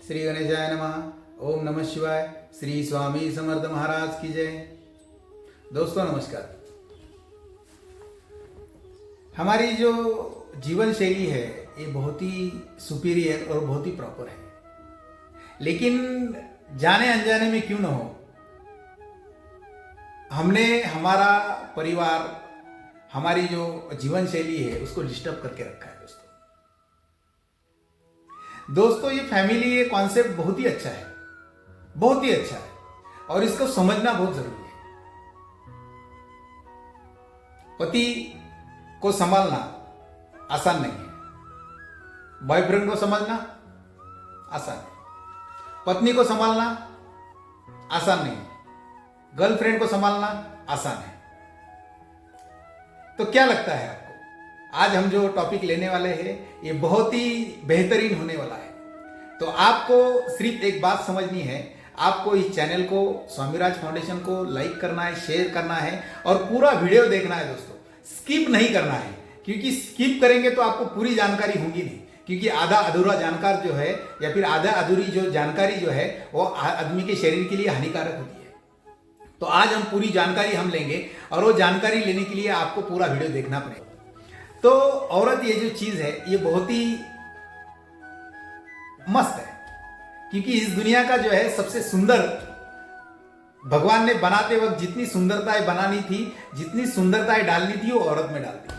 श्री गणेशाय नमः। ओम नमः शिवाय। श्री स्वामी समर्थ महाराज की जय। दोस्तों नमस्कार। हमारी जो जीवन शैली है ये बहुत ही सुपीरियर और बहुत ही प्रॉपर है, लेकिन जाने अनजाने में क्यों न हो हमने हमारा परिवार, हमारी जो जीवन शैली है उसको डिस्टर्ब करके रखा है। दोस्तों ये फैमिली, ये कॉन्सेप्ट बहुत ही अच्छा है, बहुत ही अच्छा है और इसको समझना बहुत जरूरी है। पति को संभालना आसान नहीं है, बॉयफ्रेंड को समझना आसान है, पत्नी को संभालना आसान नहीं है, गर्लफ्रेंड को संभालना आसान है। तो क्या लगता है आपको, आज हम जो टॉपिक लेने वाले हैं ये बहुत ही बेहतरीन होने वाला है। तो आपको सिर्फ एक बात समझनी है, आपको इस चैनल को, स्वामीराज फाउंडेशन को लाइक करना है, शेयर करना है और पूरा वीडियो देखना है दोस्तों, स्किप नहीं करना है, क्योंकि स्किप करेंगे तो आपको पूरी जानकारी होगी नहीं, क्योंकि आधा अधूरा जानकार जो है या फिर आधा अधूरी जो जानकारी जो है वो आदमी के शरीर के लिए हानिकारक होती है। तो आज हम पूरी जानकारी हम लेंगे और वो जानकारी लेने के लिए आपको पूरा वीडियो देखना पड़ेगा। तो औरत ये जो चीज है ये बहुत ही मस्त है, क्योंकि इस दुनिया का जो है सबसे सुंदर, भगवान ने बनाते वक्त जितनी सुंदरताएं बनानी थी, जितनी सुंदरताएं डालनी थी वो औरत में डाल दी,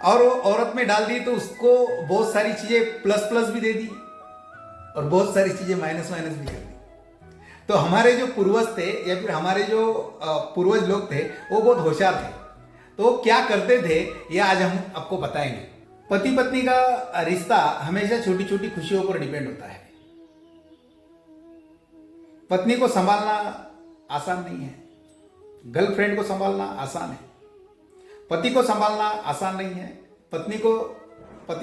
और वो औरत में डाल दी तो उसको बहुत सारी चीजें प्लस प्लस भी दे दी और बहुत सारी चीजें माइनस माइनस भी कर दी। तो हमारे जो पूर्वज थे या फिर हमारे जो पूर्वज लोग थे वो बहुत होशियार थे। तो क्या करते थे ये आज हम आपको बताएंगे। पति पत्नी का रिश्ता हमेशा छोटी छोटी खुशियों पर डिपेंड होता है। पत्नी को संभालना आसान नहीं है, गर्लफ्रेंड को संभालना आसान है, पति को संभालना आसान नहीं है, पति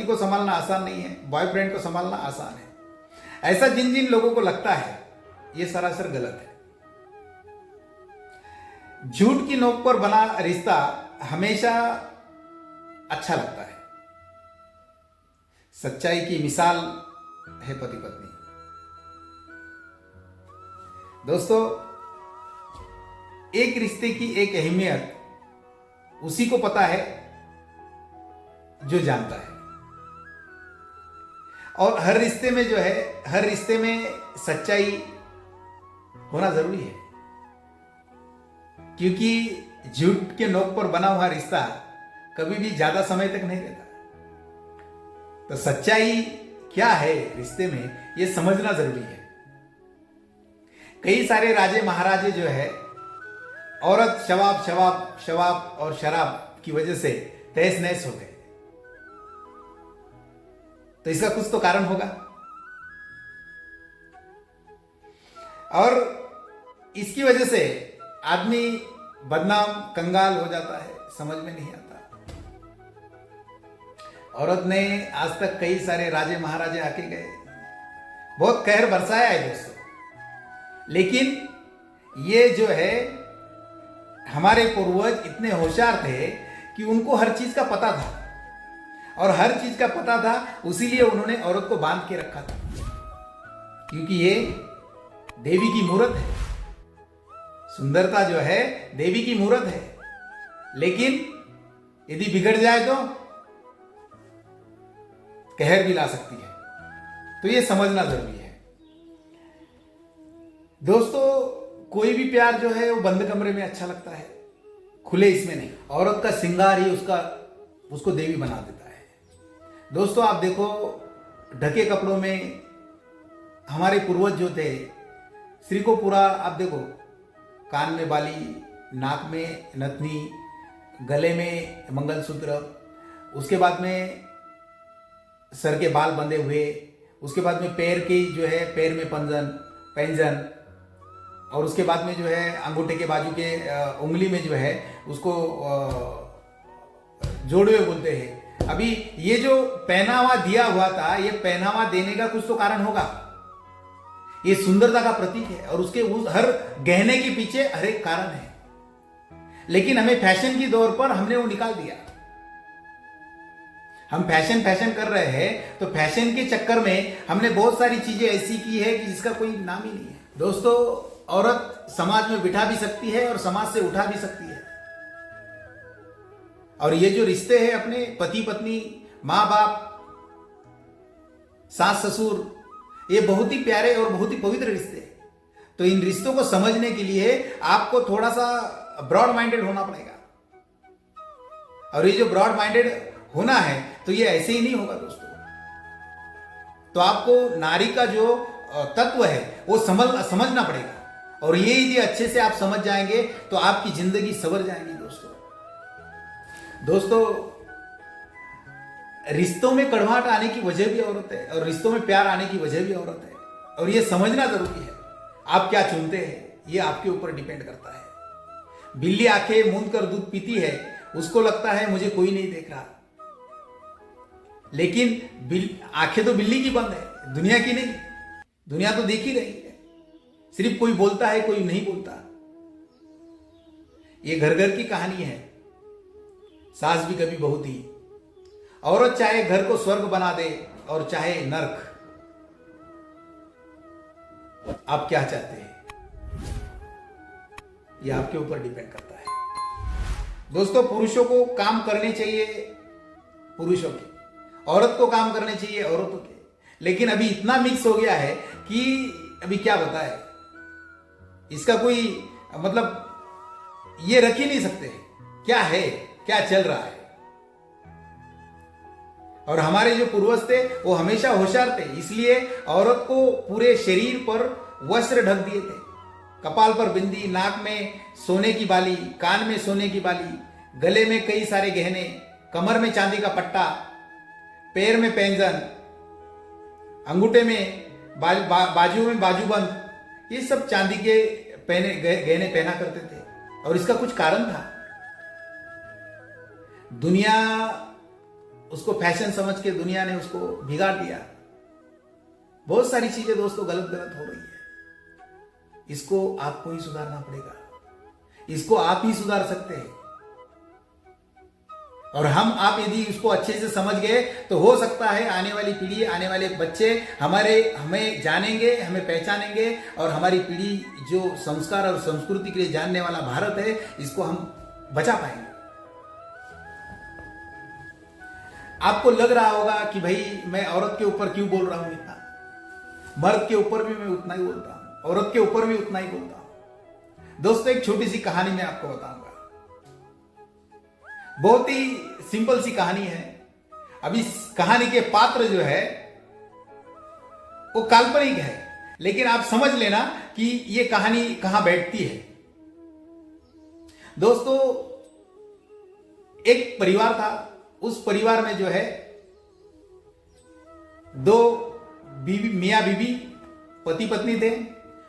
को संभालना आसान नहीं है, बॉयफ्रेंड को संभालना आसान है। ऐसा जिन जिन लोगों को लगता है ये सरासर गलत है। झूठ की नोक पर बना रिश्ता हमेशा अच्छा लगता है। सच्चाई की मिसाल है पति पत्नी। दोस्तों एक रिश्ते की एक अहमियत उसी को पता है जो जानता है, और हर रिश्ते में जो है, हर रिश्ते में सच्चाई होना जरूरी है, क्योंकि झूठ के नोक पर बना हुआ रिश्ता कभी भी ज्यादा समय तक नहीं रहता। तो सच्चाई क्या है रिश्ते में ये समझना जरूरी है। कई सारे राजे महाराजे जो है औरत शवाब शवाब शवाब और शराब की वजह से तहस नहस हो गए। तो इसका कुछ तो कारण होगा, और इसकी वजह से आदमी बदनाम कंगाल हो जाता है, समझ में नहीं आता। औरत ने आज तक कई सारे राजे महाराजे आके गए, बहुत कहर बरसाया है दोस्तों, लेकिन ये जो है हमारे पूर्वज इतने होशियार थे कि उनको हर चीज का पता था, और हर चीज का पता था उसीलिए उन्होंने औरत को बांध के रखा था, क्योंकि ये देवी की मूरत है। सुंदरता जो है देवी की मूरत है, लेकिन यदि बिगड़ जाए तो कहर भी ला सकती है। तो ये समझना जरूरी है दोस्तों। कोई भी प्यार जो है वो बंद कमरे में अच्छा लगता है, खुले इसमें नहीं। औरत का श्रृंगार ही उसको देवी बना देता है। दोस्तों आप देखो, ढके कपड़ों में हमारे पूर्वज जो थे, स्त्री को पूरा आप देखो, कान में बाली, नाक में नथनी, गले में मंगलसूत्र, उसके बाद में सर के बाल बंधे हुए, उसके बाद में पैर की जो है पैर में पैंजन, और उसके बाद में जो है अंगूठे के बाजू के उंगली में जो है उसको जोड़वे बोलते हैं। अभी ये जो पहनावा दिया हुआ था, ये पहनावा देने का कुछ तो कारण होगा। ये सुंदरता का प्रतीक है और उसके हर गहने के पीछे हर एक कारण है, लेकिन हमें फैशन की दौर पर हमने वो निकाल दिया। हम फैशन फैशन कर रहे हैं, तो फैशन के चक्कर में हमने बहुत सारी चीजें ऐसी की है कि जिसका कोई नाम ही नहीं है। दोस्तों, औरत समाज में बिठा भी सकती है और समाज से उठा भी सकती है। और ये जो रिश्ते हैं अपने पति पत्नी, माँ बाप, सास ससुर, ये बहुत ही प्यारे और बहुत ही पवित्र रिश्ते हैं। तो इन रिश्तों को समझने के लिए आपको थोड़ा सा ब्रॉड माइंडेड होना पड़ेगा। और ये जो ब्रॉड माइंडेड होना है, तो ये ऐसे ही नहीं होगा दोस्तों। तो आपको नारी का जो तत्व है वो समझना पड़ेगा। और ये यदि अच्छे से आप समझ जाएंगे तो आपकी जिंदगी संवर जाएगी दोस्तों। रिश्तों में कड़वाहट आने की वजह भी औरत है, और रिश्तों में प्यार आने की वजह भी औरत है। और ये समझना जरूरी है। आप क्या चुनते हैं ये आपके ऊपर डिपेंड करता है। बिल्ली आंखें मूंद कर दूध पीती है, उसको लगता है मुझे कोई नहीं देख रहा, लेकिन आंखें तो बिल्ली की बंद है, दुनिया की नहीं। दुनिया तो देख ही रही है, सिर्फ कोई बोलता है कोई नहीं बोलता। ये घर घर की कहानी है। सास भी कभी बहू थी। औरत चाहे घर को स्वर्ग बना दे और चाहे नर्क। आप क्या चाहते हैं ये आपके ऊपर डिपेंड करता है दोस्तों। पुरुषों को काम करने चाहिए पुरुषों के, औरत को काम करने चाहिए औरतों के। लेकिन अभी इतना मिक्स हो गया है कि अभी क्या बताए, इसका कोई मतलब ये रख ही नहीं सकते क्या है, क्या चल रहा है। और हमारे जो पूर्वज थे वो हमेशा होशियार थे, इसलिए औरत को पूरे शरीर पर वस्त्र ढक दिए थे। कपाल पर बिंदी, नाक में सोने की बाली, कान में सोने की बाली, गले में कई सारे गहने, कमर में चांदी का पट्टा, पैर में पैंजन, अंगूठे में बाजू में बाजूबंद, ये सब चांदी के गहने पहना करते थे। और इसका कुछ कारण था। दुनिया उसको फैशन समझ के दुनिया ने उसको बिगाड़ दिया। बहुत सारी चीजें दोस्तों गलत गलत हो रही है। इसको आपको ही सुधारना पड़ेगा। इसको आप ही सुधार सकते हैं। और आप यदि इसको अच्छे से समझ गए तो हो सकता है आने वाली पीढ़ी, आने वाले बच्चे हमें जानेंगे, हमें पहचानेंगे। और हमारी पीढ़ी जो संस्कार और संस्कृति के लिए जानने वाला भारत है, इसको हम बचा पाएंगे। आपको लग रहा होगा कि भाई मैं औरत के ऊपर क्यों बोल रहा हूं इतना, मर्द के ऊपर भी मैं उतना ही बोलता हूं, औरत के ऊपर भी उतना ही बोलता हूं। दोस्तों, एक छोटी सी कहानी मैं आपको बताऊंगा। बहुत ही सिंपल सी कहानी है। अब इस कहानी के पात्र जो है वो काल्पनिक है, लेकिन आप समझ लेना कि ये कहानी कहां बैठती है। दोस्तों, एक परिवार था। उस परिवार में जो है दो मियां बीबी पति पत्नी थे,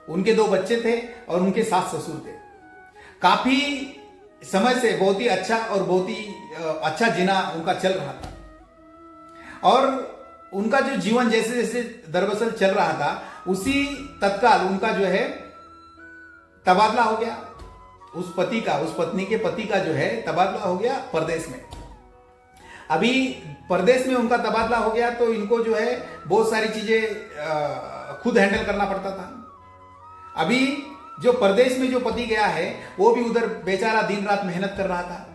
उनके दो बच्चे थे और उनके सास ससुर थे। काफी समय से बहुत ही अच्छा और बहुत ही अच्छा जीना उनका चल रहा था। और उनका जो जीवन जैसे जैसे दरबसल चल रहा था, उसी तत्काल उनका जो है तबादला हो गया। उस पत्नी के पति का जो है तबादला हो गया परदेश में। अभी परदेश में उनका तबादला हो गया तो इनको जो है बहुत सारी चीजें खुद हैंडल करना पड़ता था। अभी जो परदेश में जो पति गया है वो भी उधर बेचारा दिन रात मेहनत कर रहा था।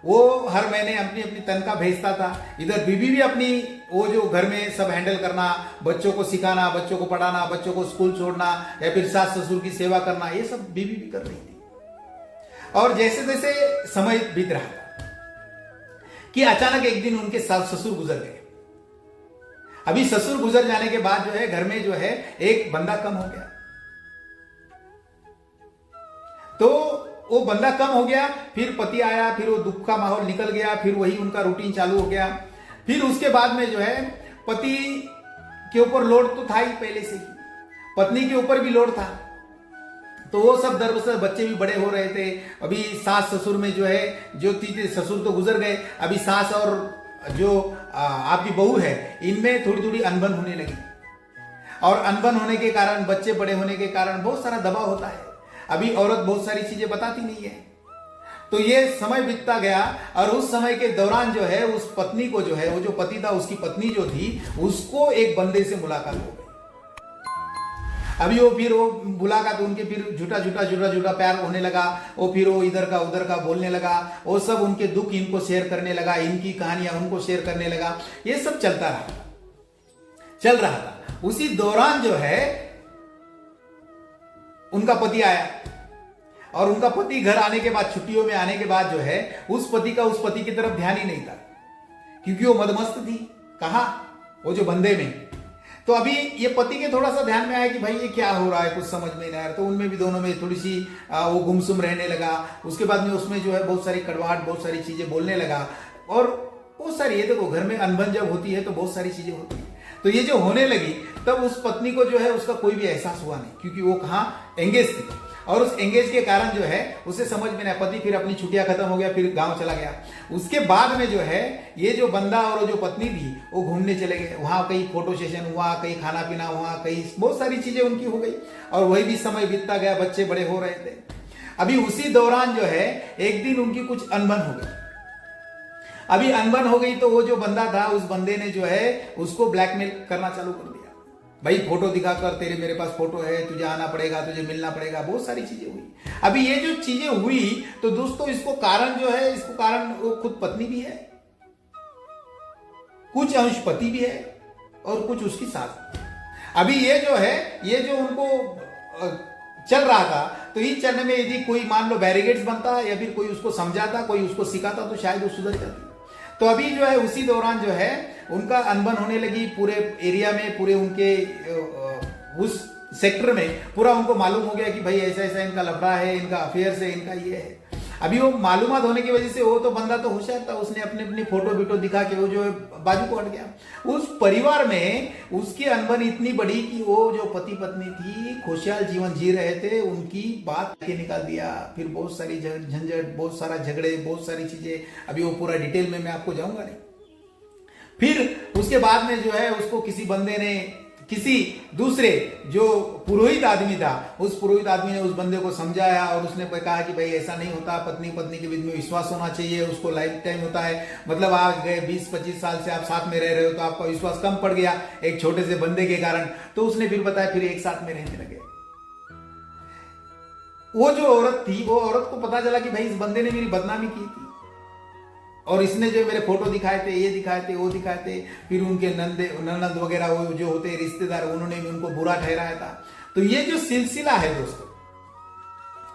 वो हर महीने अपनी अपनी तनख्वाह भेजता था। इधर बीबी भी अपनी वो जो घर में सब हैंडल करना, बच्चों को सिखाना, बच्चों को पढ़ाना, बच्चों को स्कूल छोड़ना या फिर सास ससुर की सेवा करना, ये सब बीबी भी कर रही थी। और जैसे जैसे समय बीत रहा था कि अचानक एक दिन उनके सास ससुर गुजर गए। अभी ससुर गुजर जाने के बाद जो है घर में जो है एक बंदा कम हो गया। तो वो बंदा कम हो गया, फिर पति आया, फिर वो दुख का माहौल निकल गया, फिर वही उनका रूटीन चालू हो गया। फिर उसके बाद में जो है पति के ऊपर लोड तो था ही पहले से ही, पत्नी के ऊपर भी लोड था। तो वो सब दरअसल बच्चे भी बड़े हो रहे थे। अभी सास ससुर में जो है जो थी, ससुर तो गुजर गए, अभी सास और जो आपकी बहू है इनमें थोड़ी थोड़ी अनबन होने लगी। और अनबन होने के कारण, बच्चे बड़े होने के कारण बहुत सारा दबाव होता है। अभी औरत बहुत सारी चीजें बताती नहीं है। तो ये समय बीतता गया और उस समय के दौरान जो है उस पत्नी को जो है, वो जो पति था उसकी पत्नी जो थी, उसको एक बंदे से मुलाकात हो गई। अभी वो मुलाकात उनके फिर झूठा प्यार होने लगा। वो फिर वो इधर का उधर का बोलने लगा, वो सब उनके दुख इनको शेयर करने लगा, इनकी कहानियां उनको शेयर करने लगा। ये सब चल रहा था। उसी दौरान जो है उनका पति आया और उनका पति घर आने के बाद, छुट्टियों में आने के बाद जो है उस पति की तरफ ध्यान ही नहीं था, क्योंकि वो मदमस्त थी। कहा? वो जो बंदे में। तो अभी ये पति के थोड़ा सा ध्यान में आया कि भाई ये क्या हो रहा है, कुछ समझ में नहीं आ रहा। तो उनमें भी दोनों में थोड़ी सी वो गुमसुम रहने लगा। उसके बाद में उसमें जो है बहुत सारी कड़वाहट, बहुत सारी चीजें बोलने लगा और बहुत सारी, ये देखो घर में अनबन जब होती है तो बहुत सारी चीजें होती है। तो ये जो होने लगी तब उस पत्नी को जो है उसका कोई भी एहसास हुआ नहीं, क्योंकि वो कहाँ एंगेज थी। और उस एंगेज के कारण जो है उसे समझ में नहीं। पति फिर अपनी छुट्टियां खत्म हो गया, फिर गांव चला गया। उसके बाद में जो है ये जो बंदा और वो जो पत्नी थी वो घूमने चले गए। वहां कहीं फोटो सेशन हुआ, कहीं खाना पीना हुआ, कहीं बहुत सारी चीजें उनकी हो गई और वही भी समय बीतता गया। बच्चे बड़े हो रहे थे। अभी उसी दौरान जो है एक दिन उनकी कुछ अनबन हो गई। अभी अनबन हो गई तो वो जो बंदा था, उस बंदे ने जो है उसको ब्लैकमेल करना चालू कर दिया। भाई फोटो दिखाकर, तेरे मेरे पास फोटो है, तुझे आना पड़ेगा, तुझे मिलना पड़ेगा। बहुत सारी चीजें हुई। अभी ये जो चीजें हुई तो दोस्तों इसको कारण जो है, इसको कारण वो खुद पत्नी भी है, कुछ अंश पति भी है और कुछ उसकी सास। अभी ये जो है, ये जो उनको चल रहा था, तो इस चलने में यदि कोई मान लो बैरिकेड्स बनता या फिर कोई उसको समझाता, कोई उसको सिखाता तो शायद वो सुधर जाती। तो अभी जो है उसी दौरान जो है उनका अनबन होने लगी। पूरे एरिया में, पूरे उनके उस सेक्टर में पूरा उनको मालूम हो गया कि भाई ऐसा ऐसा इनका लफड़ा है, इनका अफेयर है, इनका ये है। अभी वो मालूमात होने की वजह से वो तो बंदा तो होशियार था, उसने अपने अपनी फोटो वीटो दिखा के वो जो है बाजू को हट गया। उस परिवार में उसकी अनबन इतनी बड़ी कि वो जो पति पत्नी थी खुशहाल जीवन जी रहे थे, उनकी बात के निकाल दिया। फिर बहुत सारी झंझट, बहुत सारा झगड़े, बहुत सारी चीजें। अभी वो पूरा डिटेल में मैं आपको जाऊंगा नहीं। फिर उसके बाद में जो है उसको किसी बंदे ने, किसी दूसरे जो पुरोहित आदमी था, उस पुरोहित आदमी ने उस बंदे को समझाया और उसने कहा कि भाई ऐसा नहीं होता, पत्नी पत्नी के बीच में विश्वास होना चाहिए, उसको लाइफ टाइम होता है। मतलब आज गए 20-25 साल से आप साथ में रह रहे हो तो आपका विश्वास कम पड़ गया एक छोटे से बंदे के कारण। तो उसने फिर बताया, फिर एक साथ में रहने लगे। वो जो औरत थी, वो औरत को पता चला कि भाई इस बंदे ने मेरी बदनामी की थी और इसने जो मेरे फोटो दिखाए थे, ये दिखाए थे, वो दिखाए थे। फिर उनके ननद वगैरह वो जो होते हैं रिश्तेदार, उन्होंने भी उनको बुरा ठहराया था। तो ये जो सिलसिला है दोस्तों,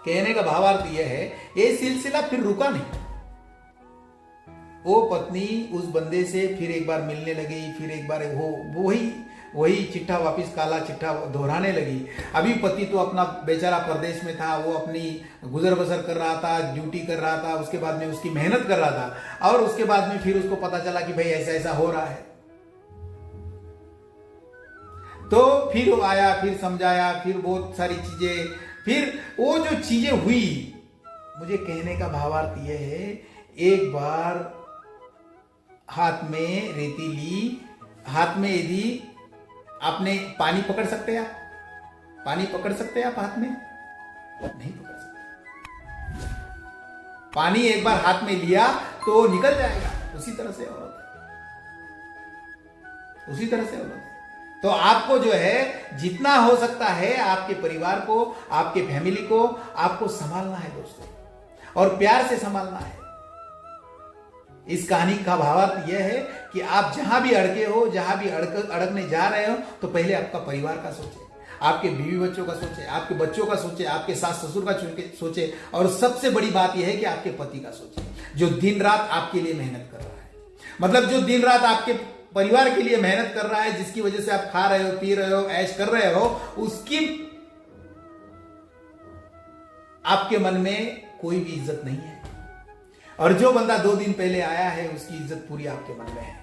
कहने का भावार्थ यह है, ये सिलसिला फिर रुका नहीं। वो पत्नी उस बंदे से फिर एक बार मिलने लगी, फिर एक बार वही चिट्ठा वापिस, काला चिट्ठा दोहराने लगी। अभी पति तो अपना बेचारा परदेश में था, वो अपनी गुजर बसर कर रहा था, ड्यूटी कर रहा था, उसके बाद में उसकी मेहनत कर रहा था। और उसके बाद में फिर उसको पता चला कि भाई ऐसा ऐसा हो रहा है। तो फिर वो आया, फिर समझाया, फिर बहुत सारी चीजें, फिर वो जो चीजें हुई, मुझे कहने का भावार्थ यह है, एक बार हाथ में रेती ली, हाथ में यदि आपने पानी पकड़ सकते हैं, आप पानी पकड़ सकते हैं आप हाथ में? नहीं पकड़ सकते। पानी एक बार हाथ में लिया तो निकल जाएगा। उसी तरह से औरत है, उसी तरह से औरत है। तो आपको जो है जितना हो सकता है आपके परिवार को, आपके फैमिली को आपको संभालना है दोस्तों, और प्यार से संभालना है। इस कहानी का भावार्थ यह है कि आप जहां भी अड़के हो, जहां भी अड़कने जा रहे हो, तो पहले आपका परिवार का सोचे, आपके बीवी बच्चों का सोचे, आपके बच्चों का सोचे, आपके सास ससुर का सोचे, और सबसे बड़ी बात यह है कि आपके पति का सोचे, जो दिन रात आपके लिए मेहनत कर रहा है। मतलब जो दिन रात आपके परिवार के लिए मेहनत कर रहा है, जिसकी वजह से आप खा रहे हो, पी रहे हो, ऐश कर रहे हो, उसकी आपके मन में कोई भी इज्जत नहीं है। और जो बंदा 2 दिन पहले आया है, उसकी इज्जत पूरी आपके मन में है।